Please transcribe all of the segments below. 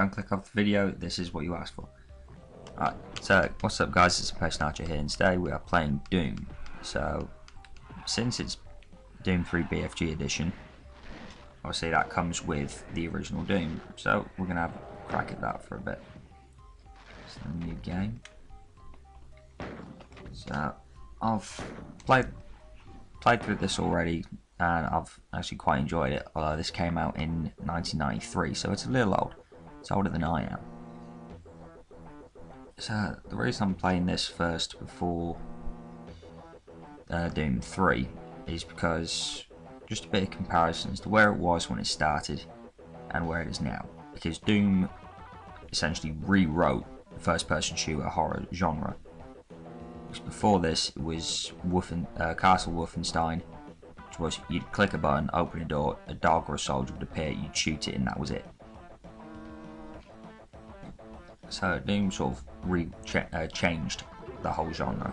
don't click off the video, this is what you asked for. Alright, so what's up guys, it's Potion Archer here, and today we are playing Doom. So, since it's Doom 3 BFG edition, obviously that comes with the original Doom, so we're going to have a crack at that for a bit. It's a new game. So, I've played through this already, and I've actually quite enjoyed it, although this came out in 1993, so it's a little old. It's older than I am. So the reason I'm playing this first before Doom 3 is because just a bit of comparison as to where it was when it started and where it is now. Because Doom essentially rewrote the first-person shooter horror genre. Because before this it was Castle Wolfenstein, which was you'd click a button, open a door, a dog or a soldier would appear, you'd shoot it, and that was it. So Doom sort of changed the whole genre.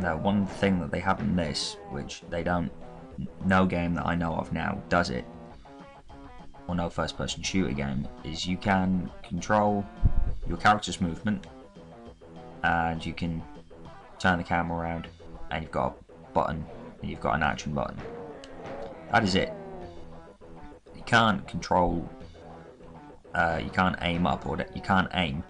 Now, one thing that they have in this, which they don't, no game that I know of now does it, or no first-person shooter game, is you can control your character's movement, and you can turn the camera around, and you've got a button, and you've got an action button. That is it. You can't control. You can't aim up, or you can't aim.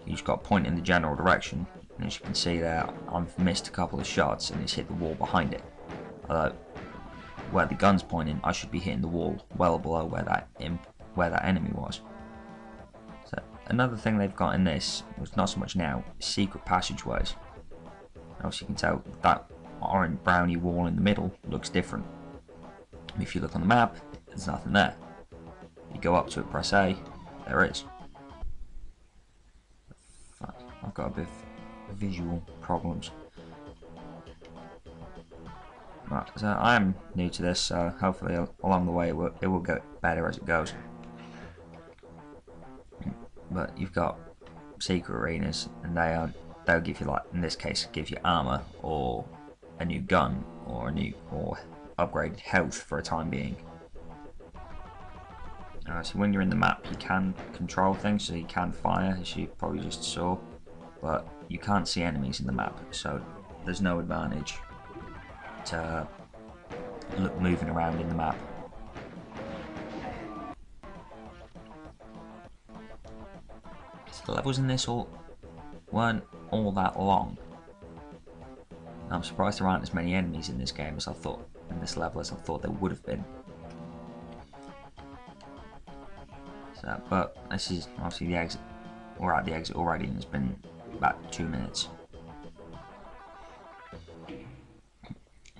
You just got to point in the general direction. And as you can see there, I've missed a couple of shots and it's hit the wall behind it. Although, where the gun's pointing, I should be hitting the wall well below where that enemy was. So another thing they've got in this, which not so much now, is secret passageways. Obviously, you can tell that orange brownie wall in the middle looks different. If you look on the map, there's nothing there. You go up to it, press A, there it is. Fuck, I've got a bit of visual problems. Right, so I am new to this, so hopefully along the way it will get better as it goes. But you've got secret arenas, and they'll give you, like in this case, give you armor or a new gun or upgraded health for a time being. So when you're in the map, you can control things, so you can fire, as you probably just saw, but you can't see enemies in the map, so there's no advantage to moving around in the map. So the levels in this weren't all that long. I'm surprised there aren't as many enemies in this game as I thought, in this level, as I thought there would have been. But this is obviously the exit. We're at the exit already, and it's been about 2 minutes.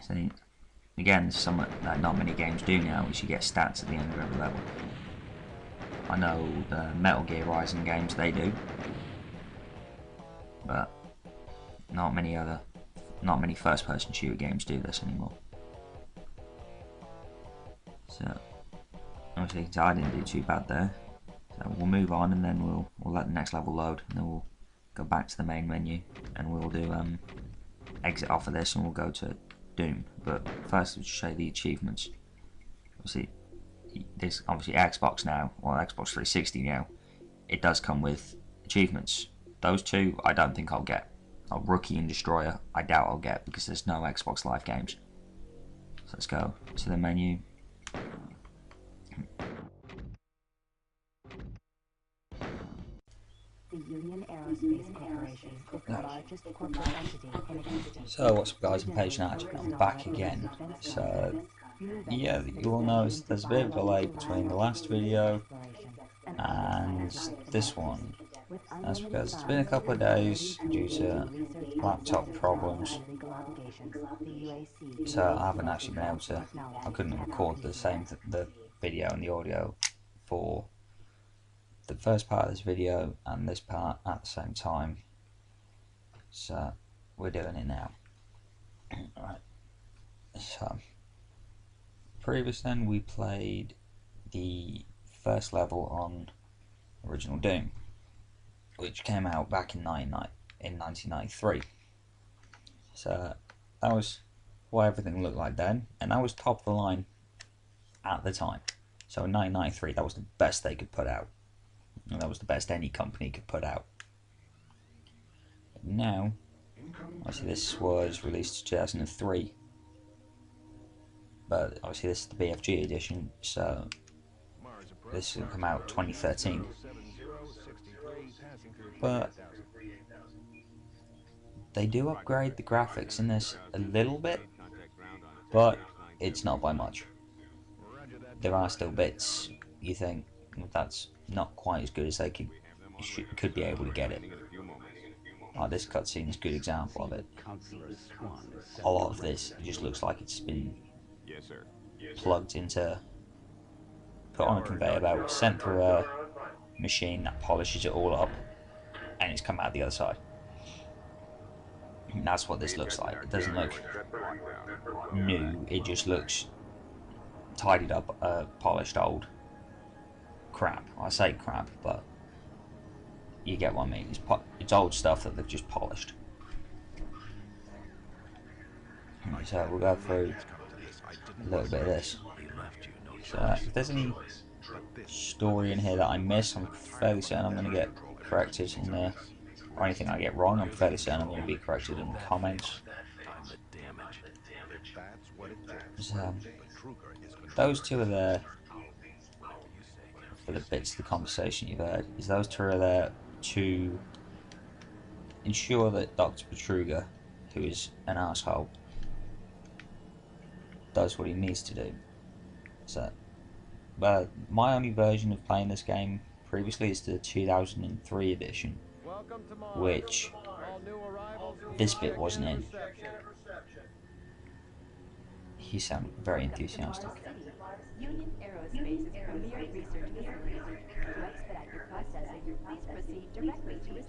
So again, something that not many games do now is you get stats at the end of every level. I know the Metal Gear Rising games, they do, but not many first-person shooter games do this anymore. So obviously, I didn't do too bad there. So we'll move on, and then we'll let the next level load, and then we'll go back to the main menu, and we'll do exit off of this, and we'll go to Doom. But first, we'll show you the achievements. Obviously, this Xbox now, or Xbox 360 now, it does come with achievements. Those two, I don't think I'll get. Rookie and Destroyer, I doubt I'll get because there's no Xbox Live games. So let's go to the menu. So what's up guys, I'm Potion Archer, I'm back again. So yeah, you will notice there's a bit of a delay between the last video and this one. That's because it's been a couple of days due to laptop problems, so I haven't actually been able to, I couldn't record the video and the audio for the first part of this video and this part at the same time, so we're doing it now. Alright, so previous then we played the first level on original Doom, which came out back in 1993. So that was what everything looked like then, and that was top of the line at the time. So in 1993, that was the best they could put out. And that was the best any company could put out. But now, obviously this was released in 2003. But obviously this is the BFG edition, so this will come out 2013. But they do upgrade the graphics in this a little bit, but it's not by much. There are still bits you think that's not quite as good as they could be able to get it. Oh, this cutscene is a good example of it. A lot of this just looks like it's been plugged into, put on a conveyor belt, sent through a machine that polishes it all up, and it's come out the other side. And that's what this looks like. It doesn't look new, it just looks tidied up, polished old crap. I say crap, but you get what I mean. It's old stuff that they've just polished. So we'll go through a little bit of this. So if there's any story in here that I miss, I'm fairly certain I'm going to get corrected in there. Or anything I get wrong, I'm fairly certain I'm going to be corrected in the comments. So those two are there for the bits of the conversation you've heard. Those two are there to ensure that Dr. Petruga, who is an asshole, does what he needs to do. So, my only version of playing this game previously is the 2003 edition, which this bit wasn't in. He sounded very enthusiastic.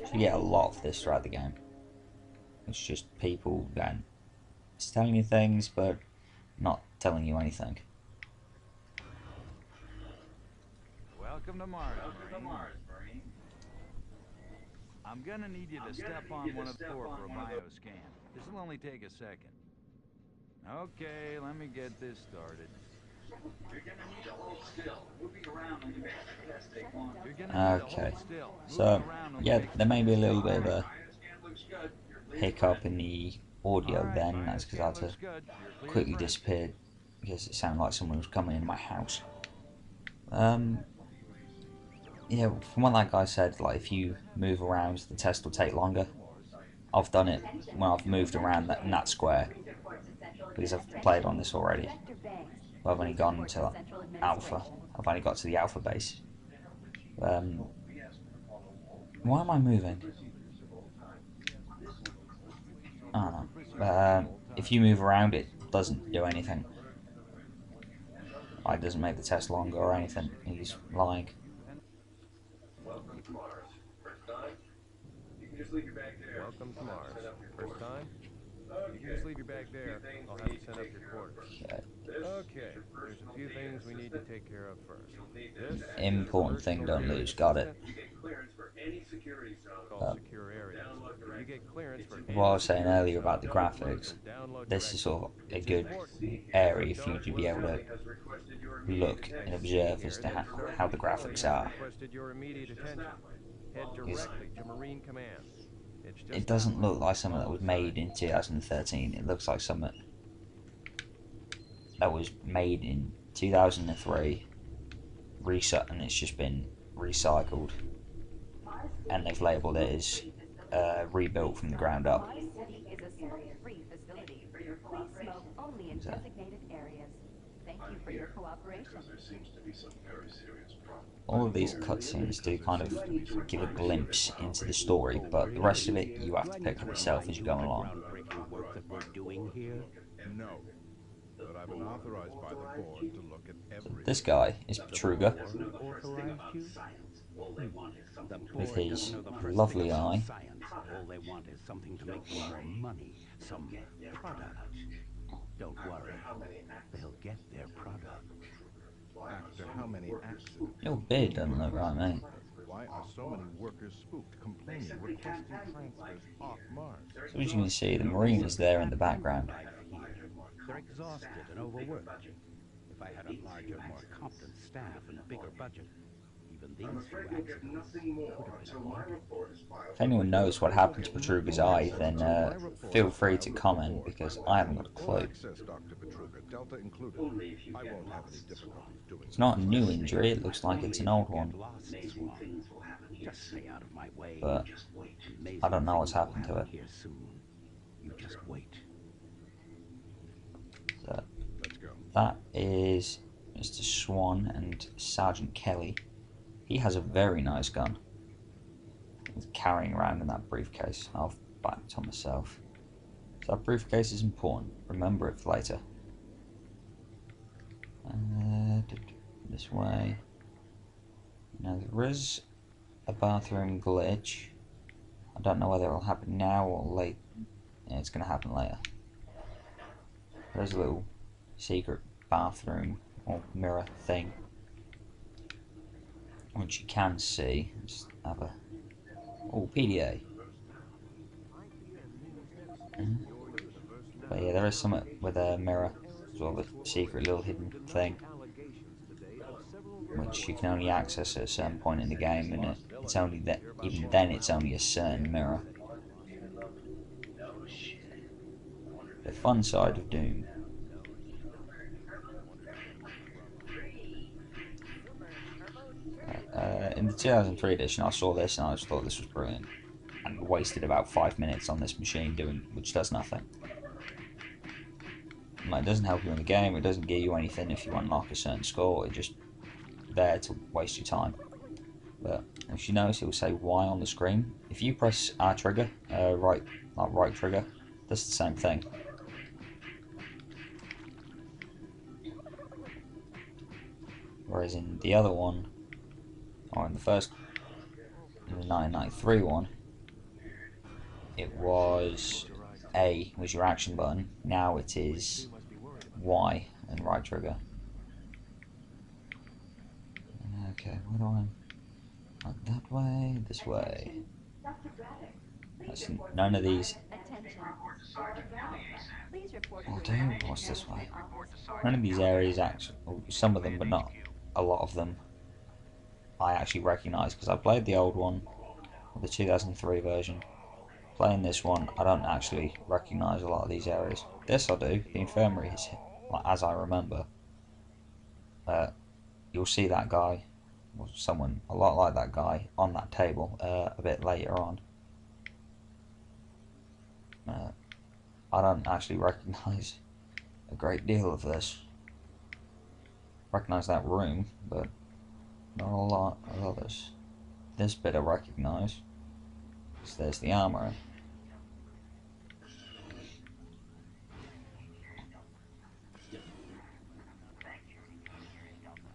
So you get a lot of this throughout the game. It's just people then it's telling you things, but not telling you anything. Welcome to Mars, Marine. I'm gonna need you to step on one of the floor for a bioscan. This'll only take a second. Okay, let me get this started. Okay, so yeah, there may be a little bit of a hiccup in the audio then. That's because I had to quickly disappear because it sounded like someone was coming into my house. Yeah, from what that guy said, like if you move around, the test will take longer. I've done it when I've moved around in that square because I've played on this already. But I've only gone to alpha. I've only got to the alpha base. Why am I moving? I don't know. If you move around, it doesn't do anything. Like, it doesn't make the test longer or anything. He's lying. Welcome to Mars. First time? You can just leave your bag there. Welcome to Mars. First time? You can just leave your bag there. I'll have you send up your quarters. Okay. There's a few things we need to take care of first. This important thing, don't lose. Got it. You get clearance for any security zone. Secure areas. You get clearance for What I was saying earlier about the graphics, this is sort of a good area for you to be able to look and observe as to how the graphics are. It doesn't look like something that was made in 2013. It looks like something that was made in 2003, and it's just been recycled, and they've labelled it as rebuilt from the ground up. So, all of these cutscenes do kind of give a glimpse into the story, but the rest of it you have to pick up yourself as you go along. No, but I've been authorized by the board to look at every. This guy is Petruga, with his lovely eye. All they want is something to make them more money, some product. Don't worry, they'll get their product. After how many accidents? Your beard doesn't look right, mate. Why are so many workers spooked, complaining, requesting transfers off Mars? So as you can see, the Marine is there in the background. They're exhausted and overworked. If I had a larger, more competent staff and bigger budget, even these few accidents could have been avoided. If anyone knows what happened to Petruga's eye, then feel free to comment, because I haven't got a All clue. access, Dr. Petruga, Delta included. I won't have any difficulties doing It's not a new injury, it looks like Only it's if an old you one. get lost, Swan. Just stay out of my way. But Amazing I don't know what's things will happened to happen it. here soon. You just wait. So, Let's go. that is Mr. Swan and Sergeant Kelly. He has a very nice gun. He's carrying around in that briefcase. I'll back it on myself. So that briefcase is important. Remember it for later. This way. Now there is a bathroom glitch. I don't know whether it'll happen now or late. Yeah, it's going to happen later. There's a little secret bathroom or mirror thing, which you can see. Just have a PDA. But yeah, there is something with a mirror, sort of a secret little hidden thing, which you can only access at a certain point in the game, and it's only that, even then it's only a certain mirror. The fun side of Doom. In the 2003 edition, I saw this and I just thought this was brilliant, and wasted about 5 minutes on this machine which does nothing. Like, it doesn't help you in the game, it doesn't give you anything if you unlock a certain score, it's just there to waste your time. But if you notice, it will say Y on the screen. If you press R trigger, right trigger, does the same thing. Whereas in the other one, or in the 1993 one, it was A was your action button. Now it is Y and right trigger. Okay, where do I? Not that way, this way. That's none of these. I'll do. What's this way? None of these areas actually. Some of them, but not a lot of them. I actually recognise because I played the old one, the 2003 version. Playing this one, I don't actually recognise a lot of these areas. This I do. The infirmary is, as I remember. You'll see that guy, or someone a lot like that guy, on that table a bit later on. I don't actually recognise a great deal of this. Recognise that room, but not a lot of others. This bit I recognise. So there's the armory.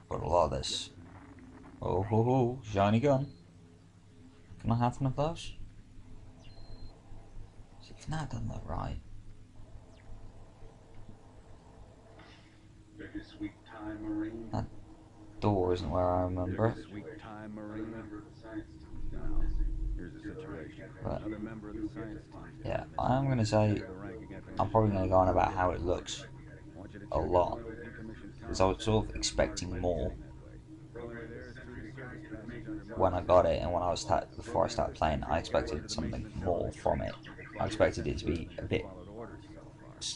But a lot of this. Oh ho ho, shiny gun. Can I have one of those? See if that doesn't look right. That door isn't where I remember it. But yeah, I'm gonna say I'm probably gonna go on about how it looks a lot, because I was sort of expecting more when I got it, and when I was before I started playing, I expected something more from it. I expected it to be a bit,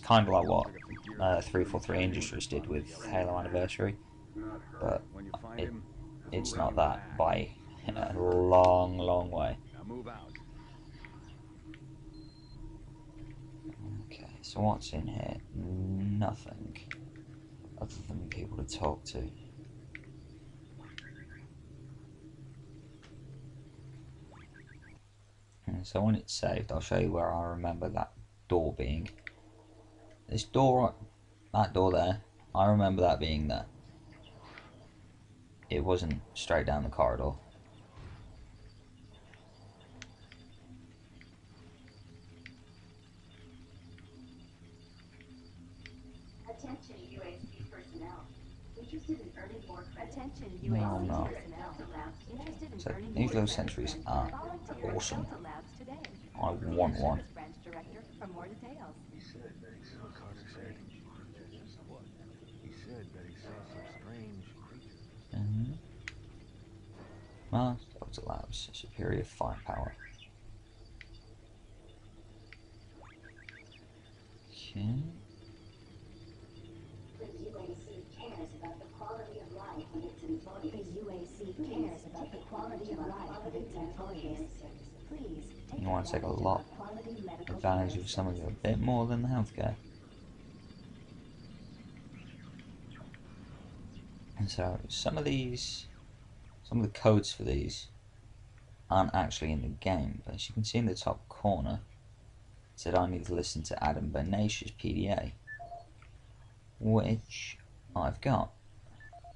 kind of like what 343 Industries did with Halo Anniversary, but it's not that by a long, long way. Okay, so what's in here? Nothing other than people to talk to. And so when it's saved, I'll show you where I remember that door being. This door, that door there, I remember that being there. It wasn't straight down the corridor. Attention UAC personnel. Interested in earning more credit? Attention No, I'm not. Interested in So earning these more little credit? sentries are Volunteer at awesome. Delta Labs today. I want one. Branch director for more details. Carter said. What? He said that he some strange creatures. Mars Delta Labs, superior firepower. Okay. The UAC cares about the quality of life of its employees. The UAC cares about the quality of life of its employees. Please take You want to take a lot advantage of some of it, a bit more than the healthcare. And so some of the codes for these aren't actually in the game, but as you can see in the top corner, it said I need to listen to Adam Bernash's PDA, which I've got.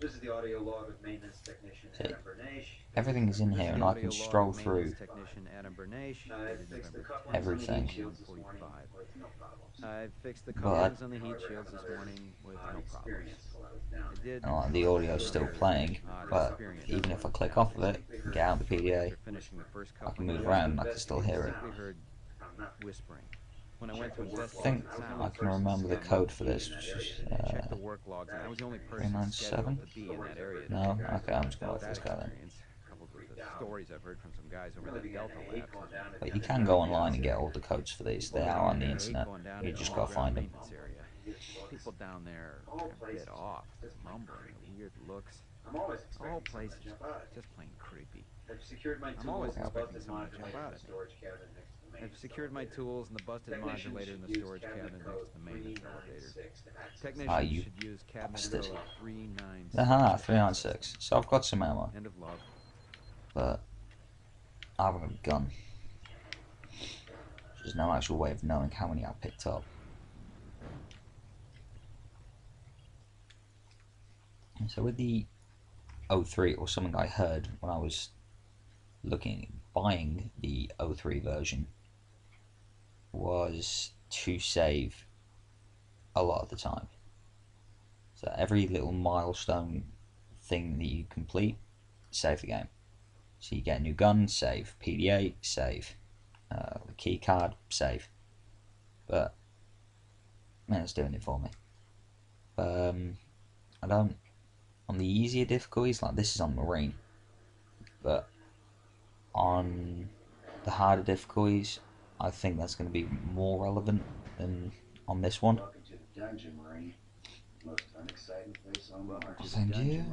This is the audio log of maintenance technician Adam Bernash. Everything is in here, and I can stroll through everything. I've fixed the couplings on the heat shields this morning with no problems. The audio's still playing, but even if I click off of it, get out the PDA, I can move around and I can still hear it. Whispering. When I went to I investigate think the sound, I can remember the code for this, which is check the work logs, and I was the only person 397? scheduled to be in that area. No? Okay, I'm just going off this guy then. Coupled with the stories I've heard from some guys over at the Delta Labs. But you can go online and get all the codes for these. They are on the internet. You just gotta find them. People down there are a bit off, mumbling, weird looks. The whole place is just plain creepy. I'm always expecting someone to jump out at me. I've secured my tools and the busted modulator in the storage cabinet next to the maintenance elevator. Technicians You should use cabinet bastard. code 396. 396. So I've got some ammo, End of log. but I haven't got a gun. There's no actual way of knowing how many I picked up. And so with the 03, or something I heard when I was buying the 03 version, was to save a lot of the time. So every little milestone thing that you complete, save the game. So you get a new gun, save. PDA, save. The key card, save. But man, it's doing it for me. I don't. On the easier difficulties, like this is on Marine, but on the harder difficulties, I think that's going to be more relevant than on this one. Welcome to the dungeon, Marine. Most unexciting place on Mars. Thank you.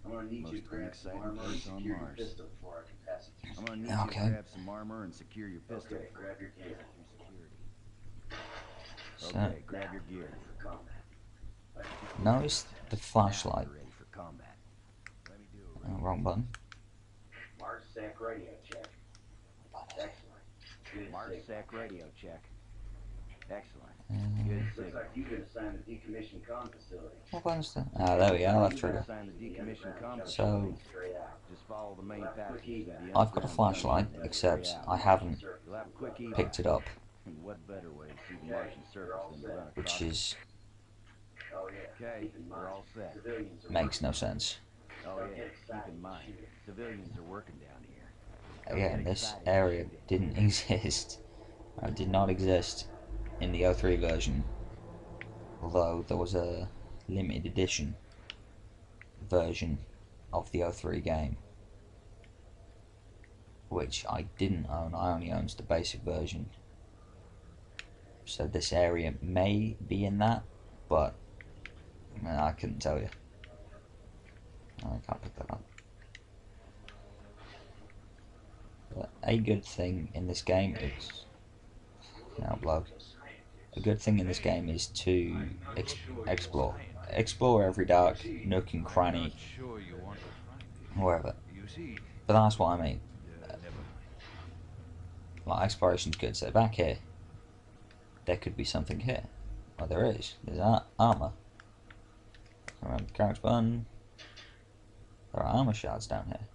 I'm gonna need you to grab some armor and secure your pistol before I can pass it through. I'm gonna need you to grab some armor and secure your pistol. Okay, grab your gear. Okay, grab your gear. For combat. Notice the flashlight. Ready for combat. Let me do it. Oh, wrong button. Mars SAC radio check. Excellent. Good Mars signal. SAC radio check. Excellent. Good Good Looks signal. like you've been assigned the decommissioned comm facility. What button's that? Ah, there we go, that trigger. Assign the decommissioned combat. So, Straight out. Just follow the main passages of the I've got a underground flashlight, tunnel. except I haven't You'll have a quick evac. picked it up, And what better way to see the Martian surface than to run across which is Oh yeah. Okay, Keep in we're mind, all set. civilians are makes no sense. Oh yeah, keep in mind, civilians are working down here. Again, this area didn't exist. Did not exist in the 03 version, although there was a limited edition version of the 03 game, which I didn't own. I only owned the basic version. So this area may be in that, but I couldn't tell you. I can't pick that up. But a good thing in this game is, a good thing in this game is to explore. Explore every dark nook and cranny, wherever. But that's what I mean. Like, exploration's good. So back here, there could be something here. Well, there is. There's armor. Around the crouch button. There are armor shards down here.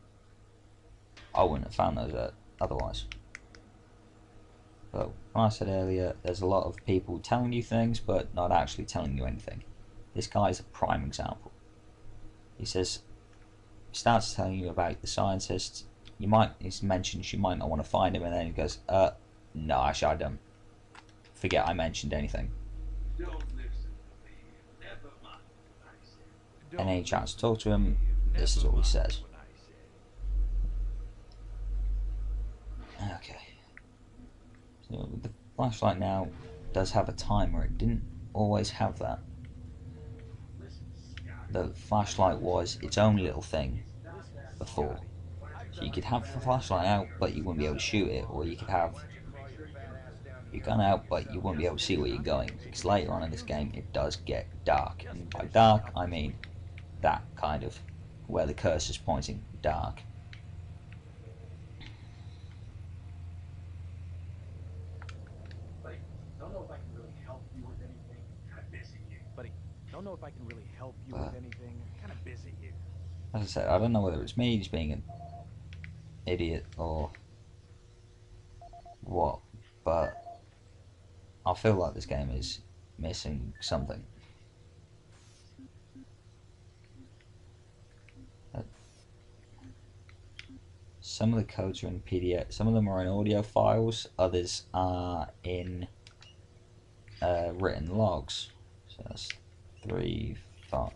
I wouldn't have found those otherwise. But when I said earlier, there's a lot of people telling you things, but not actually telling you anything. This guy is a prime example. He starts telling you about the scientists. He mentions you might not want to find him, and then he goes, no, actually I don't. Forget I mentioned anything. Don't listen to me. Never mind what I said. any chance to talk to him, this is all he says. Okay. So the flashlight now does have a timer. It didn't always have that. The flashlight was its own little thing before. So you could have the flashlight out, but you wouldn't be able to shoot it, or you could have your gun out, but you wouldn't be able to see where you're going. Because later on in this game, it does get dark. And by dark, I mean that kind of, where the cursor's pointing, dark. Buddy, don't know if I can really help you with anything. Kind of busy here. Buddy, don't know if I can really help you with anything. Kind of busy here. As I said, I don't know whether it's me just being an idiot or what, but I feel like this game is missing something. Some of the codes are in PDF, some of them are in audio files, others are in written logs. So that's 3, 5.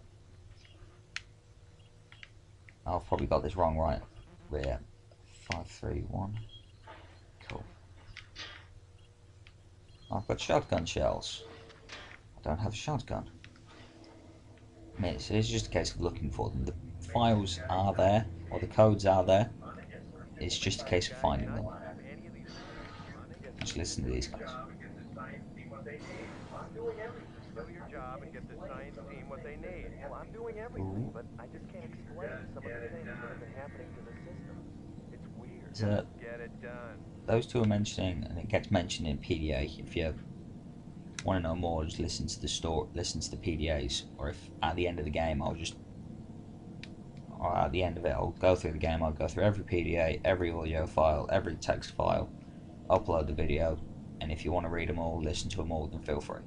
I've probably got this wrong, right? Yeah, 5, 3, 1. Cool. I've got shotgun shells. I don't have a shotgun. I mean, it's just a case of looking for them. The files are there, or the codes are there. It's just a case of finding them. Just listen to these guys. I'm doing everything, but I just can't explain some of the things that have been happening to the system. It's weird. So, Get it done. those two are mentioning, and it gets mentioned in PDA. If you want to know more, just listen to the story, listen to the PDAs, or if at the end of the game or at the end of it, I'll go through the game. I'll go through every PDA, every audio file, every text file, upload the video, and if you want to read them all, listen to them all, then feel free.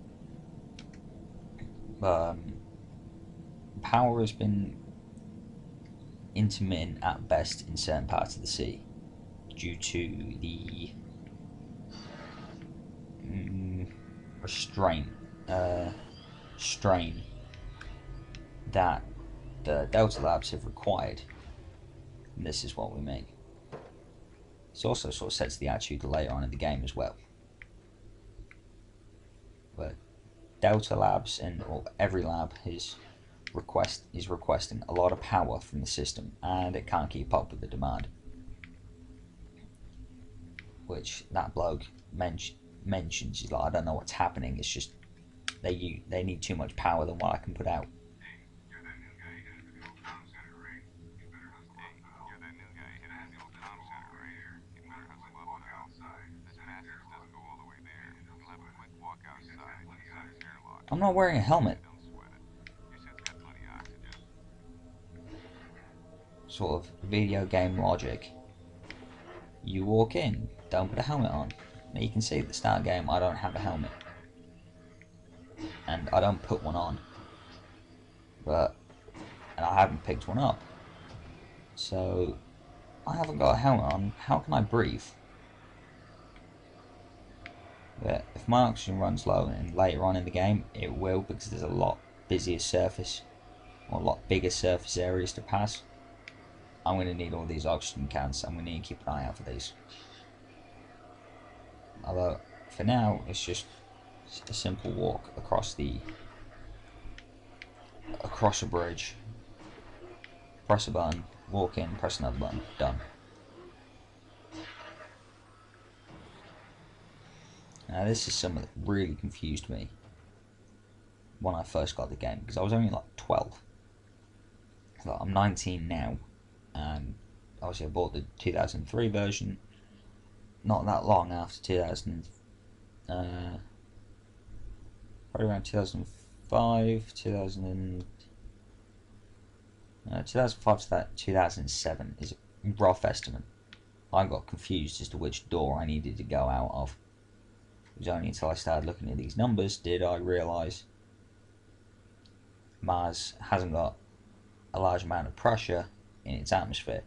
Power has been intermittent at best in certain parts of the sea due to the strain that the Delta Labs have required. And this is what we mean. This also sort of sets the attitude later on in the game as well. But Delta Labs and every lab is requesting a lot of power from the system, and it can't keep up with the demand. Which that bloke mentions. He's like, I don't know what's happening. It's just they need too much power than what I can put out. I'm not wearing a helmet. Sort of video game logic. You walk in, don't put a helmet on. Now you can see at the start of the game I don't have a helmet. And I don't put one on. And I haven't picked one up. So I haven't got a helmet on. How can I breathe? But if my oxygen runs low, and later on in the game it will, because there's a lot busier surface, or a lot bigger surface areas to pass, I'm going to need all these oxygen cans. I'm going to need to keep an eye out for these. Although for now it's just a simple walk across a bridge, press a button, walk in, press another button, done. Now this is something that really confused me when I first got the game, because I was only like 12. So I'm 19 now, and obviously I bought the 2003 version not that long after 2000, probably around 2005, 2005 to that 2007 is a rough estimate. I got confused as to which door I needed to go out of. It was only until I started looking at these numbers did I realise Mars hasn't got a large amount of pressure in its atmosphere.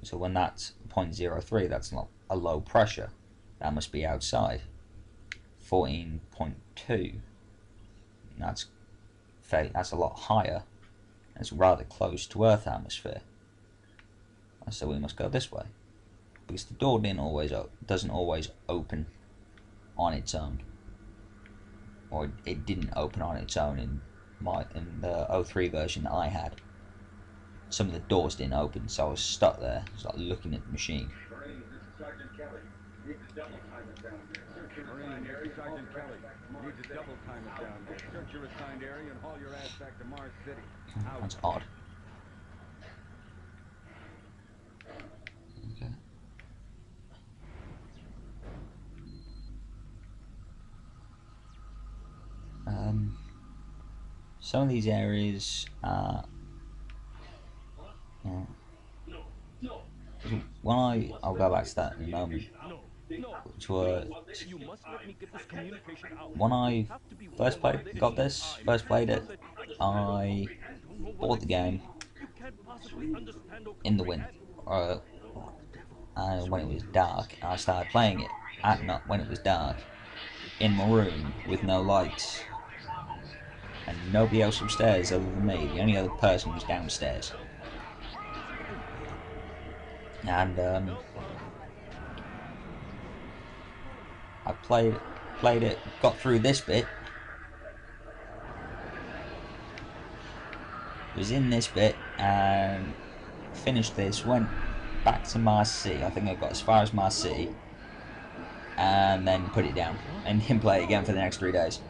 So when that's 0.03, that's not a low pressure. That must be outside. 14.2. That's that's a lot higher. It's rather close to Earth atmosphere. So we must go this way, because the door doesn't always open on its own, or it didn't open on its own in the 03 version that I had. Some of the doors didn't open, so I was stuck there, just like looking at the machine. Marine, this is Sergeant Kelly. Need to double time it down there. Search your assigned area. Sergeant Kelly. Need to double time it down there. Search your assigned area and haul your ass back to Mars City. That's odd. Okay. Some of these areas are. I'll go back to that in a moment. Which was when I first played it, I bought the game in the winter, and when it was dark, I started playing it at night when it was dark in my room with no lights and nobody else upstairs other than me. The only other person was downstairs, and I played it, got through this bit, was in this bit, and finished this, went back to Mars City. I think I got as far as Mars City, and then put it down, and didn't play it again for the next 3 days.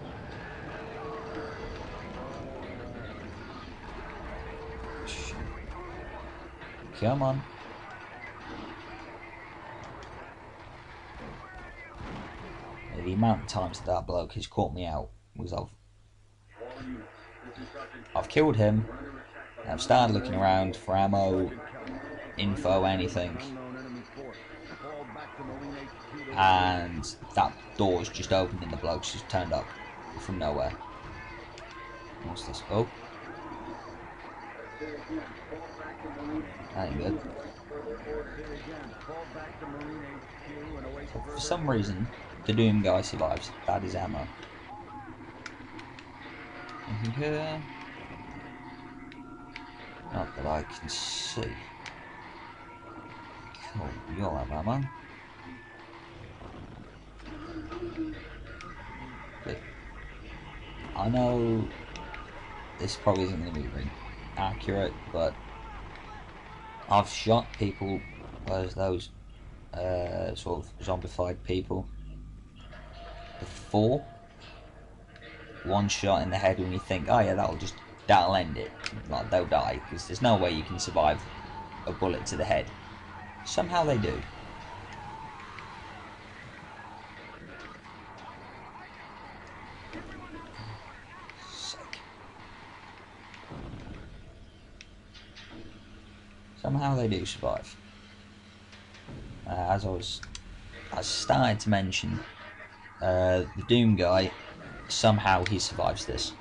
Come on. The amount of times that bloke has caught me out was I've killed him, and I've started looking around for ammo, info, anything, and that door's just opened and the bloke's just turned up from nowhere. What's this? Oh, that ain't good. So for some reason, the Doom guy survives. That is ammo. Anything here? Not that I can see. Cool, you'll have ammo. Good. I know this probably isn't going to be very accurate, but I've shot people as those sort of zombified people before. One shot in the head when you think, oh yeah, that'll end it. Like, they'll die, because there's no way you can survive a bullet to the head. Somehow they do. Somehow they do survive. As I started to mention, the Doom guy, somehow he survives this.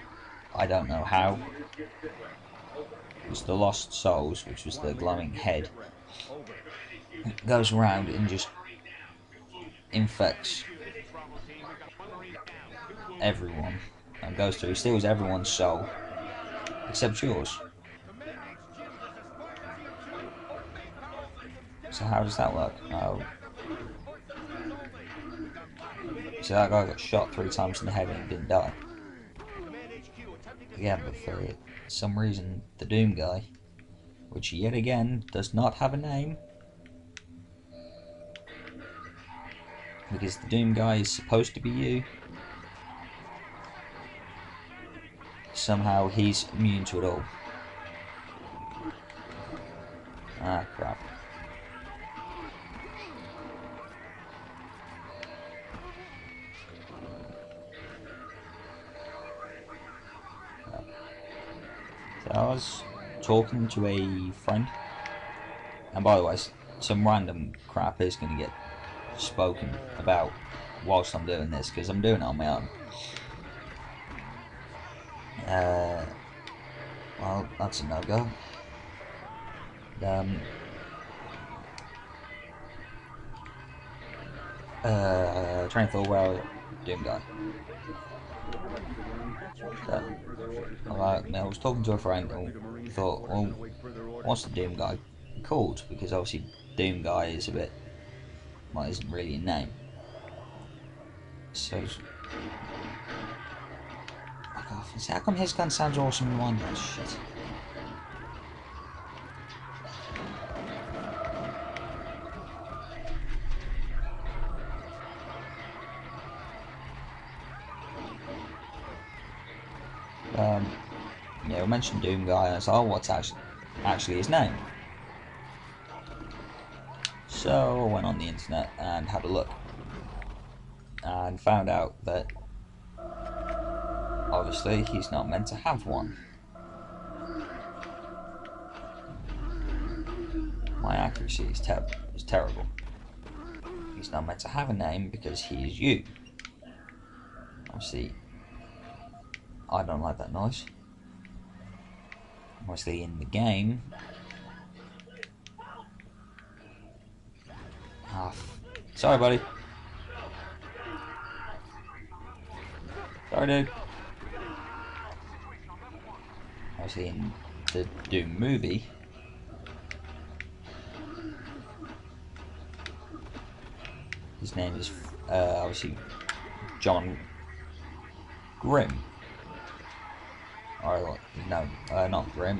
I don't know how. It's the Lost Souls, which was the glowing head, goes around and just infects everyone and goes through, steals everyone's soul except yours. So how does that work? Oh. So that guy got shot 3 times in the head and didn't die. Yeah, but for some reason, the Doom guy, which yet again does not have a name, because the Doom guy is supposed to be you, somehow he's immune to it all. Ah, crap. So I was talking to a friend, and by the way, some random crap is going to get spoken about whilst I'm doing this, because I'm doing it on my own. Well, that's a no-go. Trying to think where Doom guy. I was talking to a friend and thought, well, what's the Doom guy called? Because obviously Doom guy is a bit, well, isn't really a name. So, fuck off. How come his gun sounds awesome and mine does? Shit. Yeah, we mentioned Doom guy, and I was like, oh, what's actually his name? So I went on the internet and had a look, and found out that obviously he's not meant to have one. My accuracy is terrible. He's not meant to have a name because he is you. Obviously, I don't like that noise. Obviously, in the game. Sorry, buddy. Sorry, dude. Obviously, in the Doom movie, his name is obviously John Grimm. Or no, not Grimm.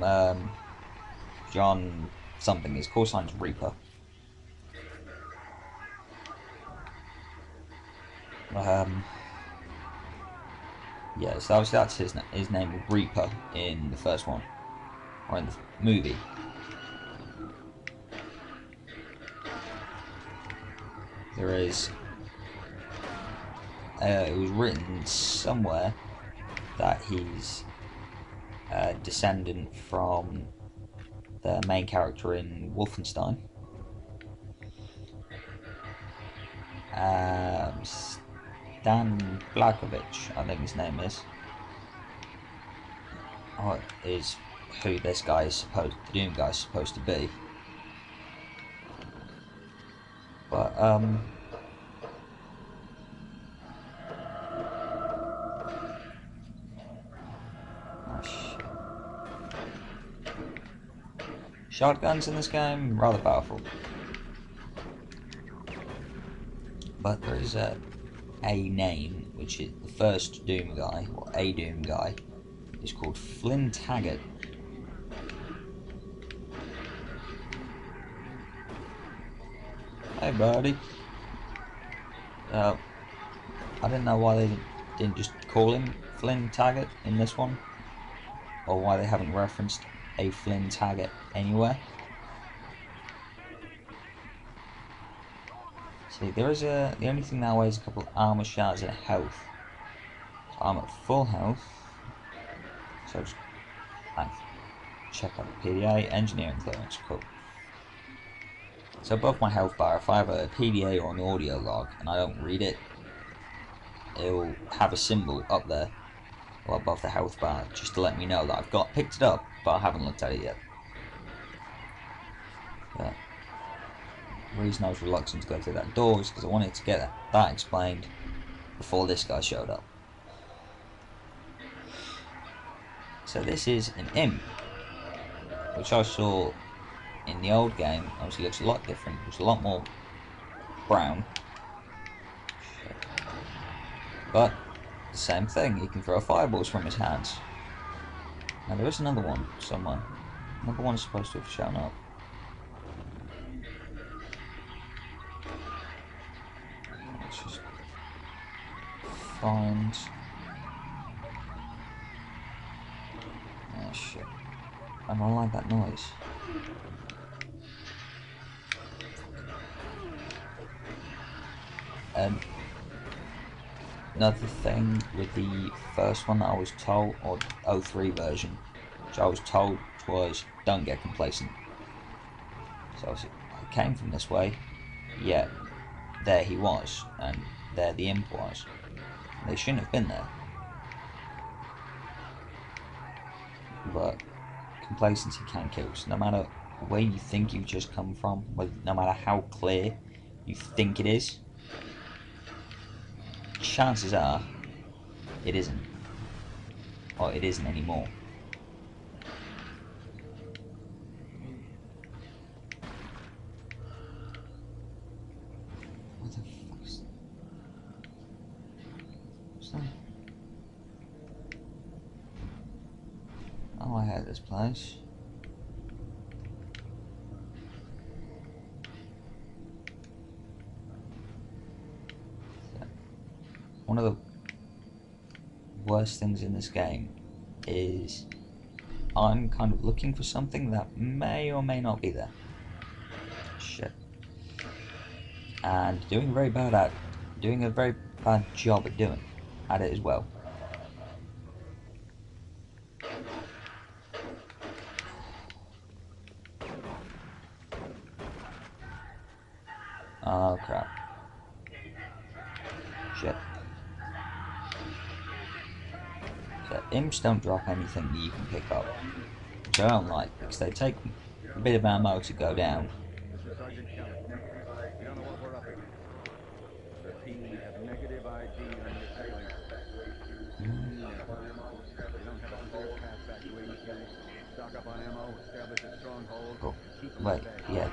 John something. His call sign's Reaper. Yeah, so obviously that's his name, Reaper, in the first one, or in the movie. There is, it was written somewhere that he's a descendant from the main character in Wolfenstein. Stan Blakovich, I think his name is. Is who this guy is the Doom guy is supposed to be. But oh shit. Shotguns in this game, rather powerful. But there is a name, which is the first Doom guy, or a Doom guy, is called Flynn Taggart. Hey, buddy. I didn't know why they didn't just call him Flynn Taggart in this one, or why they haven't referenced a Flynn Taggart anywhere. See, there is the only thing that way is a couple of armor shards and health. So I'm at full health. So just check out the PDA, engineering clearance, cool. So above my health bar, if I have a PDA or an audio log and I don't read it, it'll have a symbol up there, or above the health bar, just to let me know that I've picked it up, but I haven't looked at it yet. Yeah. The reason I was reluctant to go through that door is because I wanted to get that explained before this guy showed up. So this is an imp, which I saw in the old game. Obviously looks a lot different. It's a lot more brown. But the same thing, he can throw fireballs from his hands. Now there is another one somewhere. Another one's supposed to have shown up. Let's just find... Oh shit. I don't like that noise. Another thing with the first one that I was told, or 03 version, which I was told was don't get complacent. So I came from this way, yet there he was, and there the imp was. They shouldn't have been there. But complacency can kill. So no matter where you think you've just come from, no matter how clear you think it is, chances are it isn't. Or it isn't anymore. What the fuck's... What's that? Oh, I hate this place. One of the worst things in this game is I'm kind of looking for something that may or may not be there. Shit. And doing a very bad job at it as well. Oh crap. Shit. So imps don't drop anything that you can pick up, which I don't like, because they take a bit of ammo to go down. This is Sergeant Kelly. We don't know what we're up against. Repeat, we have negative ID on your assailant. We don't have a clear path back to AEK. Stock up on ammo, establish a stronghold, Cool. and keep them Wait, at bay. yeah.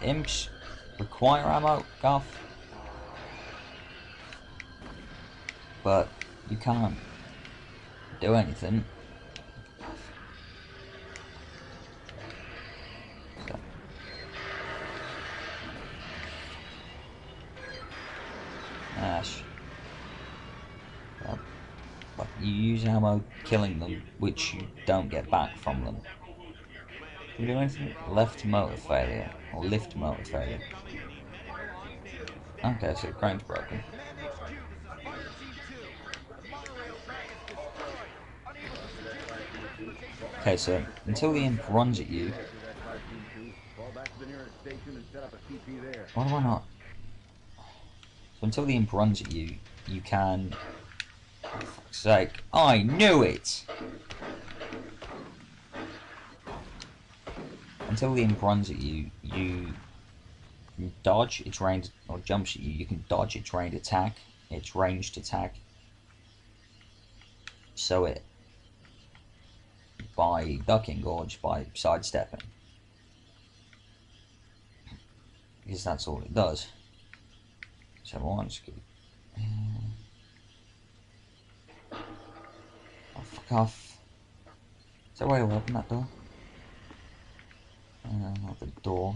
Imps require ammo, Garth, but you can't do anything. So. Ash. But you use ammo killing them, which you don't get back from them. Can you do anything? Left motor failure, or lift motor failure. Okay, so the crane's broken. Okay, so until the imp runs at you... Why do I not? So until the imp runs at you, you can... For fuck's sake, I knew it! Until the imp runs at you, you can dodge its ranged... or jumps at you, you can dodge its ranged attack. So it... by ducking or just by sidestepping. Because that's all it does. So one scoop. Oh, fuck off. Is there a way to open that door? Not the door.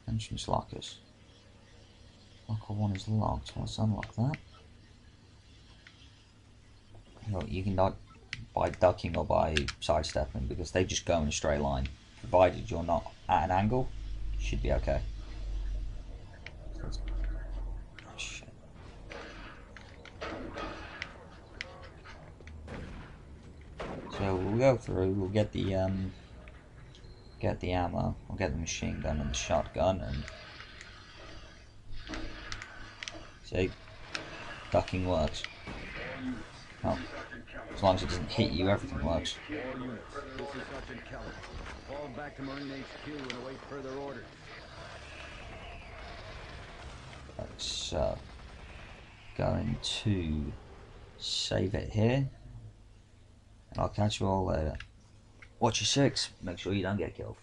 Entrance lockers. Locker 1 is locked. Let's unlock that. You can not by ducking or by sidestepping, because they just go in a straight line. Provided you're not at an angle, you should be okay. Oh, shit. So we'll go through. We'll get the ammo. We'll get the machine gun and the shotgun, and see, ducking works. Oh, as long as it doesn't hit you, everything works. All units, this is Sergeant Kelly. Fall back to Marine HQ and await further orders. So, going to save it here, and I'll catch you all later. Watch your six. Make sure you don't get killed.